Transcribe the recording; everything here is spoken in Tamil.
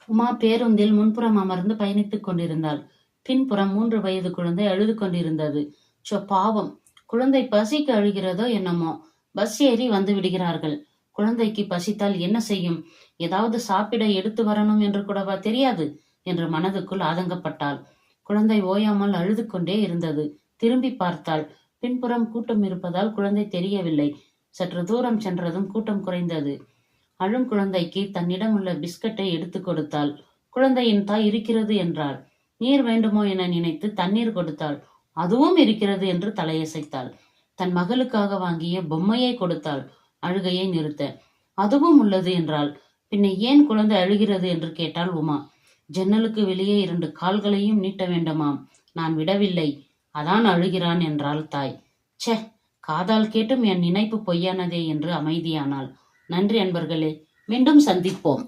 உமா பேருந்தில் முன்புறம் அமர்ந்து பயணித்துக் கொண்டிருந்தாள். பின்புறம் 3 வயது குழந்தை அழுது கொண்டிருந்தது. பாவம், குழந்தை பசிக்கு அழுகிறதோ என்னமோ. பஸ் ஏறி வந்து விடுகிறார்கள். குழந்தைக்கு பசித்தால் என்ன செய்யும்? ஏதாவது சாப்பிட எடுத்து வரணும் என்று கூடவா தெரியாது என்று மனதுக்குள் ஆதங்கப்பட்டாள். குழந்தை ஓயாமல் அழுது கொண்டே இருந்தது. திரும்பி பார்த்தாள். பின்புறம் கூட்டம் இருப்பதால் குழந்தை தெரியவில்லை. சற்று தூரம் சென்றதும் கூட்டம் குறைந்தது. அழும் குழந்தைக்கு தன்னிடம் உள்ள பிஸ்கட்டை எடுத்து கொடுத்தாள். குழந்தையின் தாய் இருக்கிறது என்றாள். நீர் வேண்டுமோ என நினைத்து தண்ணீர் கொடுத்தாள். அதுவும் இருக்கிறது என்று தலையசைத்தாள். தன் மகளுக்காக வாங்கிய பொம்மையை கொடுத்தாள். அழுகையை நிறுத்த. அதுவும் உள்ளது என்றாள். பின்ன ஏன் குழந்தை அழுகிறது என்று கேட்டாள் உமா. ஜன்னலுக்கு வெளியே 2 கால்களையும் நீட்ட வேண்டுமாம். நான் விடவில்லை, அதான் அழுகிறான் என்றாள் தாய். ச்சே, காதால் கேட்டும் என் நினைப்பு பொய்யானதே என்று அமைதியானாள். நன்றி அன்பர்களே, மீண்டும் சந்திப்போம்.